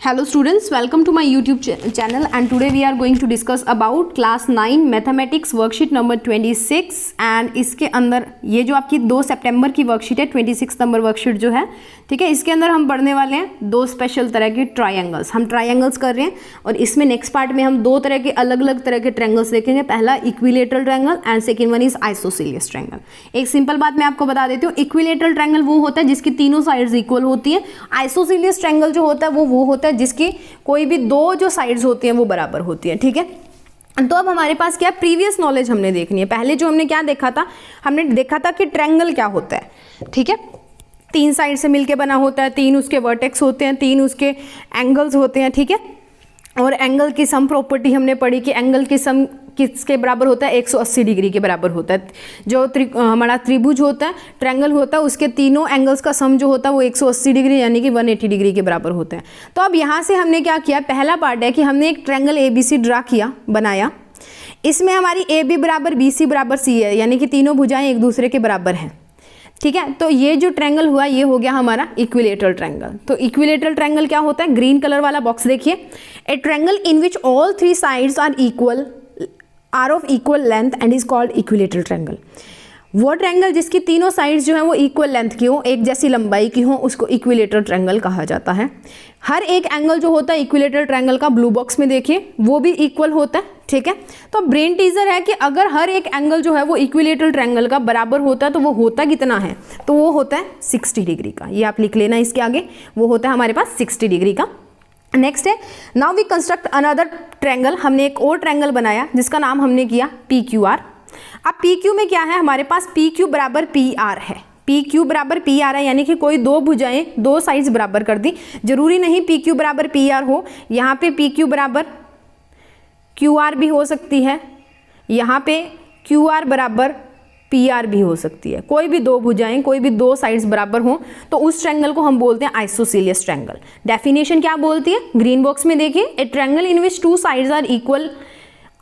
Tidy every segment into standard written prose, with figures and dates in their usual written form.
Hello students, welcome to my YouTube channel and today we are going to discuss about class 9 mathematics worksheet number 26 and इसके अंदर ये जो आपकी 2 सितंबर की worksheet है 26 नंबर वर्कशीट जो है, ठीक है, इसके अंदर हम पढ़ने वाले हैं दो स्पेशल तरह के ट्रायंगल्स। हम ट्रायंगल्स कर रहे हैं और इसमें नेक्स्ट पार्ट में हम दो तरह के अलग अलग तरह के ट्रायंगल्स देखेंगे। पहला equilateral triangle and second one is isosceles triangle. एक सिंपल बात मैं आपको बता देती हूँ, इक्विलेटरल ट्रायंगल वो होता है जिसकी तीनों साइड्स इक्वल होती हैं। आइसोसेलियस ट्रायंगल जो होता है वो होता है जिसकी कोई भी दो जो साइड्स होती हैं वो बराबर होती हैं, ठीक है। तो अब हमारे पास क्या प्रीवियस नॉलेज हमने देखनी है। पहले जो हमने क्या देखा था, हमने देखा था कि ट्रायंगल क्या होता है, ठीक है, तीन साइड से मिलके बना होता है, तीन उसके वर्टेक्स होते हैं, तीन उसके एंगल्स होते हैं, ठीक है। और एंगल की सम प्रॉपर्टी हमने पढ़ी कि एंगल की सम किसके बराबर होता है, 180 डिग्री के बराबर होता है। जो हमारा त्रिभुज होता है, ट्रायंगल होता है, उसके तीनों एंगल्स का सम जो होता है वो 180 डिग्री यानी कि 180 डिग्री के बराबर होता है। तो अब यहाँ से हमने क्या किया, पहला पार्ट है कि हमने एक ट्रायंगल ABC ड्रा किया, बनाया। इसमें हमारी AB बराबर BC बराबर C है, यानी कि तीनों भुजाएं एक दूसरे के बराबर हैं, ठीक है। तो ये जो ट्रायंगल हुआ ये हो गया हमारा इक्विलेटरल ट्रायंगल। तो इक्विलेटरल ट्रायंगल क्या होता है, ग्रीन कलर वाला बॉक्स देखिए, a triangle in which all three sides are of equal length and is called equilateral triangle. वो ट्रायंगल जिसकी तीनों साइड्स जो है वो इक्वल लेंथ की हो, एक जैसी लंबाई की हो, उसको इक्विलेटरल ट्रायंगल कहा जाता है। हर एक एंगल जो होता है इक्विलेटरल ट्रायंगल का, ब्लू बॉक्स में देखिए, वो भी इक्वल होता है, ठीक है। तो ब्रेन टीजर है कि अगर हर एक एंगल जो है वो इक्विलेटरल ट्रायंगल का बराबर होता है तो वो होता कितना है, तो वो होता है 60 डिग्री का। ये आप लिख लेना इसके आगे, वो होता है हमारे पास 60 डिग्री का। नेक्स्ट है, now we construct another triangle. हमने एक और ट्रायंगल बनाया जिसका नाम हमने किया PQR। अब PQ में क्या है, हमारे पास PQ बराबर PR है। PQ बराबर PR है यानी कि कोई दो भुजाएं दो साइड्स बराबर कर दी। जरूरी नहीं PQ बराबर PR हो, यहाँ पे PQ बराबर QR भी हो सकती है, यहाँ पे QR बराबर PR भी हो सकती है। कोई भी दो भुजाएं, कोई भी दो साइड्स बराबर हों तो उस ट्रायंगल को हम बोलते हैं आइसोसेलियस ट्रायंगल। डेफिनेशन क्या बोलती है, ग्रीन बॉक्स में देखिए, a triangle in which two sides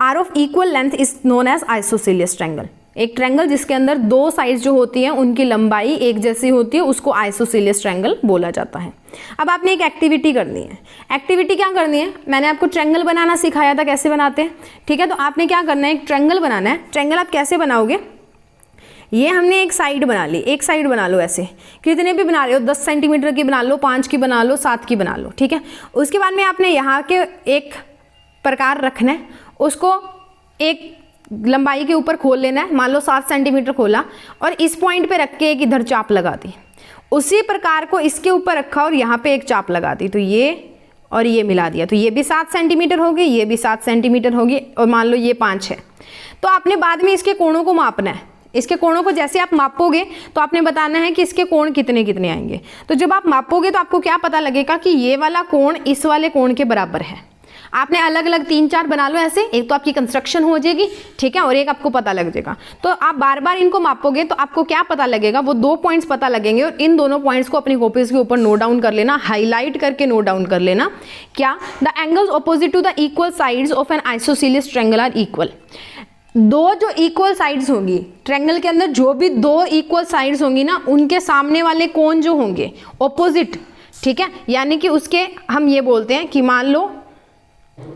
are of equal length is known as isosceles triangle. एक ट्रायंगल जिसके अंदर दो साइड्स जो होती हैं उनकी लंबाई एक जैसी होती है उसको आइसोसेलियस ट्रायंगल बोला जाता है। अब आपने एक एक्टिविटी करनी है। एक्टिविटी क्या करनी है, मैंने आपको ट्रायंगल बनाना सिखाया था कैसे बनाते हैं, ठीक है। तो आपने क्या करना है, एक ट्रायंगल बनाना है। ट्रायंगल आप कैसे बनाओगे, ये हमने एक साइड बना ली, एक साइड बना लो, ऐसे कितने भी बना रहे हो, 10 सेंटीमीटर की बना लो, 5 की बना लो, 7 की बना लो, ठीक है। उसके बाद में आपने यहाँ के एक प्रकार रखना है, उसको एक लंबाई के ऊपर खोल लेना है। मान लो 7 सेंटीमीटर खोला और इस पॉइंट पे रख के एक इधर चाप लगा दी, उसी प्रकार को इसके ऊपर रखा और यहाँ पे एक चाप लगा दी, तो ये और ये मिला दिया, तो ये भी 7 सेंटीमीटर होगी, ये भी 7 सेंटीमीटर होगी, और मान लो ये 5 है। तो आपने बाद में इसके कोणों को मापना है। इसके कोणों को जैसे आप मापोगे तो आपने बताना है कि इसके कोण कितने कितने आएंगे। तो जब आप मापोगे तो आपको क्या पता लगेगा कि ये वाला कोण इस वाले कोण के बराबर है। आपने अलग अलग 3-4 बना लो ऐसे, एक तो आपकी कंस्ट्रक्शन हो जाएगी, ठीक है, और एक आपको पता लग जाएगा। तो आप बार बार इनको मापोगे तो आपको क्या पता लगेगा, वो 2 पॉइंट्स पता लगेंगे और इन दोनों पॉइंट्स को अपनी कॉपीज के ऊपर नोट डाउन कर लेना, हाईलाइट करके नोट डाउन कर लेना। क्या, the angles opposite to the equal sides of an isosceles triangle are equal. दो जो इक्वल साइड्स होंगी ट्रायंगल के अंदर, जो भी दो इक्वल साइड्स होंगी ना, उनके सामने वाले कोण जो होंगे ऑपोजिट, ठीक है, यानी कि उसके हम ये बोलते हैं कि मान लो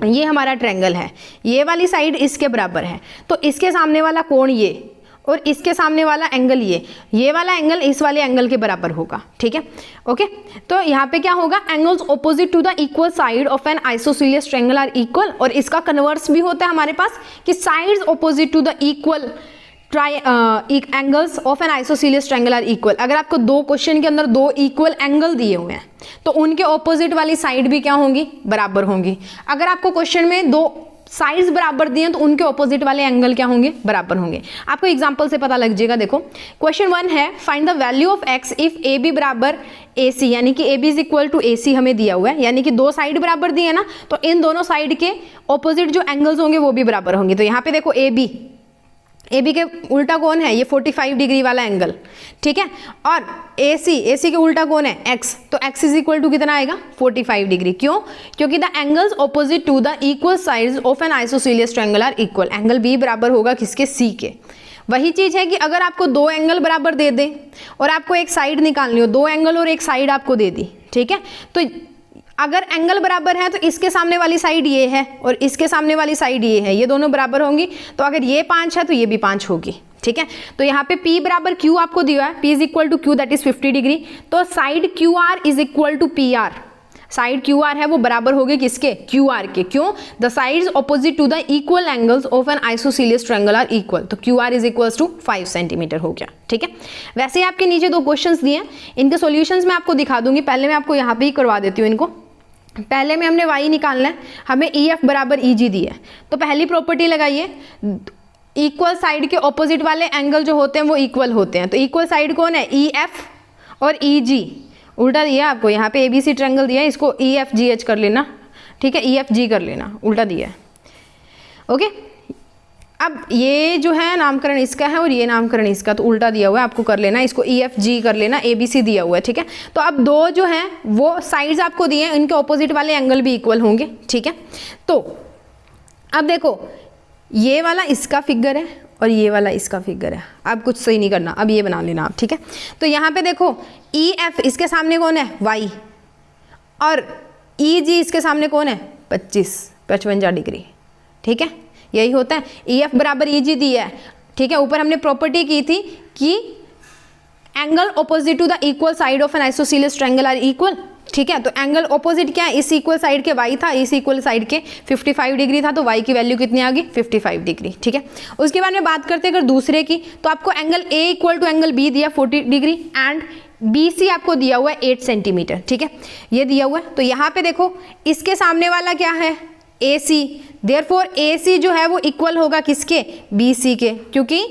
ये हमारा ट्रायंगल है, ये वाली साइड इसके बराबर है, तो इसके सामने वाला कोण ये और इसके सामने वाला एंगल ये वाला एंगल इस वाले एंगल के बराबर होगा, ठीक है, ओके। तो यहाँ पे क्या होगा, angles opposite to the equal side of an isosceles triangle are equal. और इसका कन्वर्स भी होता है हमारे पास कि sides opposite to the equal angles of an isosceles triangle are equal. अगर आपको दो क्वेश्चन के अंदर दो इक्वल एंगल दिए हुए हैं तो उनके ऑपोजिट वाली साइड भी क्या होंगी, बराबर होंगी। अगर आपको क्वेश्चन में दो साइड्स बराबर दिए हैं तो उनके ऑपोजिट वाले एंगल क्या होंगे, बराबर होंगे। आपको एग्जांपल से पता लग जाएगा। देखो क्वेश्चन 1 है, find the value of x if AB बराबर AC, यानी कि AB is equal to AC हमें दिया हुआ है, यानी कि दो साइड बराबर दिए है ना, तो इन दोनों साइड के ऑपोजिट जो एंगल्स होंगे वो भी बराबर होंगे। तो यहाँ पे देखो AB के उल्टा कौन है, ये 45 डिग्री वाला एंगल, ठीक है, और AC के उल्टा कौन है, x, तो x इज इक्वल टू कितना आएगा, 45 डिग्री। क्यों, क्योंकि the angles opposite to the equal sides of an isosceles triangle are equal. Angle B बराबर होगा किसके, C के। वही चीज़ है कि अगर आपको दो एंगल बराबर दे दे और आपको एक साइड निकालनी हो, दो एंगल और एक साइड आपको दे दी, ठीक है, तो अगर एंगल बराबर है तो इसके सामने वाली साइड ये है और इसके सामने वाली साइड ये है, ये दोनों बराबर होंगी। तो अगर ये 5 है तो ये भी 5 होगी, ठीक है। तो यहाँ पे P बराबर Q आपको दिया है, P is equal to Q that is 50 degree. तो side QR is equal to PR, side QR है वो बराबर होगी किसके, QR के। क्यों, the sides opposite to the equal angles of an isosceles triangle are equal. तो QR is equals to 5 centimetre हो गया, ठीक है। वैसे ही आपके नीचे 2 क्वेश्चंस दिए हैं, इनके सॉल्यूशंस मैं आपको दिखा दूंगी। पहले मैं आपको यहाँ पे ही करवा देती हूँ इनको। पहले में हमने y निकालना है, हमें EF बराबर EG दी है। तो पहली प्रॉपर्टी लगाइए, इक्वल साइड के ऑपोजिट वाले एंगल जो होते हैं वो इक्वल होते हैं। तो इक्वल साइड कौन है, EF और EG। उल्टा दिया आपको, यहाँ पे ABC ट्रायंगल दिया है, इसको EFGH कर लेना, ठीक है, EFG कर लेना, उल्टा दिया है, ओके। अब ये जो है नामकरण इसका है और ये नामकरण इसका, तो उल्टा दिया हुआ है, आपको कर लेना, इसको EFG कर लेना, ABC दिया हुआ है, ठीक है। तो अब 2 जो हैं वो साइड्स आपको दिए हैं, इनके ऑपोजिट वाले एंगल भी इक्वल होंगे, ठीक है। तो अब देखो, ये वाला इसका फिगर है और ये वाला इसका फिगर है। अब कुछ सही नहीं करना, अब ये बना लेना आप, ठीक है। तो यहाँ पे देखो EF इसके सामने कौन है, Y, और EG इसके सामने कौन है, 55 डिग्री, ठीक है। यही होता है, EF बराबर EG दिया है, ठीक है। ऊपर हमने प्रॉपर्टी की थी कि angle opposite to the equal side of an isosceles triangle are equal, ठीक है। तो एंगल ऑपोजिट क्या है, इस इक्वल साइड के Y था, इस इक्वल साइड के 55 डिग्री था, तो Y की वैल्यू कितनी आ गई, 55 डिग्री, ठीक है। उसके बाद में बात करते हैं अगर दूसरे की, तो आपको angle A equal to angle B दिया 40 डिग्री एंड BC आपको दिया हुआ है 8 सेंटीमीटर, ठीक है, ये दिया हुआ है। तो यहाँ पे देखो, इसके सामने वाला क्या है, AC, देयरफॉर AC जो है वो इक्वल होगा किसके, BC के, क्योंकि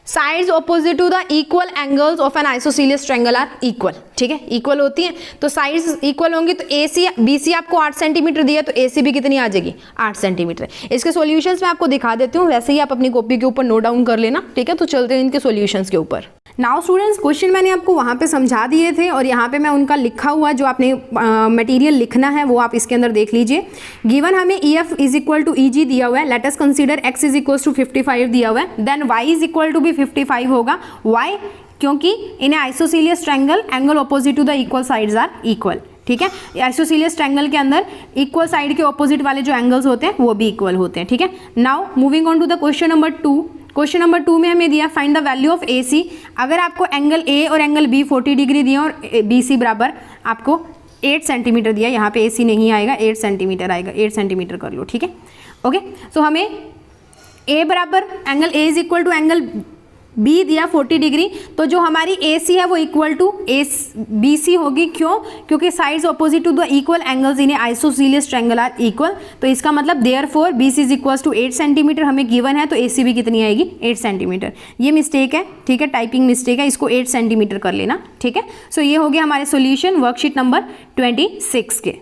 sides opposite to the equal angles of an isosceles triangle are equal, ठीक है, इक्वल होती हैं। तो साइड्स इक्वल होंगी, तो AC BC आपको 8 सेंटीमीटर दिया, तो AC भी कितनी आ जाएगी, 8 सेंटीमीटर। इसके सॉल्यूशंस मैं आपको दिखा देती हूँ, वैसे ही आप अपनी कॉपी के ऊपर नोट डाउन कर लेना, ठीक है। तो चलते हैं इनके सॉल्यूशंस के ऊपर। नाउ स्टूडेंट्स, क्वेश्चन मैंने आपको वहाँ पे समझा दिए थे और यहाँ पे मैं उनका लिखा हुआ जो आपने मटेरियल लिखना है वो आप इसके अंदर देख लीजिए। गिवन हमें EF is equal to EG दिया हुआ है, let us consider X is equal to 55 दिया हुआ है, then Y is equal to भी 55 होगा। वाई, क्योंकि in isosceles triangle angle opposite to the equal sides are equal, ठीक है। आइसोसेलेस ट्रायंगल के अंदर इक्वल साइड के ऑपोजिट वाले जो एंगल्स होते हैं वो भी इक्वल होते हैं, ठीक है। Now moving on to the question number 2। Question number 2 में हमें दिया find the value of AC। अगर आपको एंगल A और एंगल B 40 डिग्री दिया और BC बराबर आपको 8 सेंटीमीटर दिया, यहाँ पे AC नहीं आएगा, 8 सेंटीमीटर आएगा, 8 सेंटीमीटर कर लो, ठीक है, ओके। सो हमें A बराबर angle A is equal to angle B दिया 40 डिग्री, तो जो हमारी AC है वो इक्वल टू BC होगी। क्यों, क्योंकि sides opposite to the equal angles in isosceles triangle are equal. तो इसका मतलब therefore BC is equal to 8 centimetre हमें गिवन है, तो AC भी कितनी आएगी, 8 सेंटीमीटर। ये मिस्टेक है, ठीक है, टाइपिंग मिस्टेक है, इसको 8 सेंटीमीटर कर लेना, ठीक है। सो ये हो गया हमारे सोल्यूशन वर्कशीट नंबर 26 के।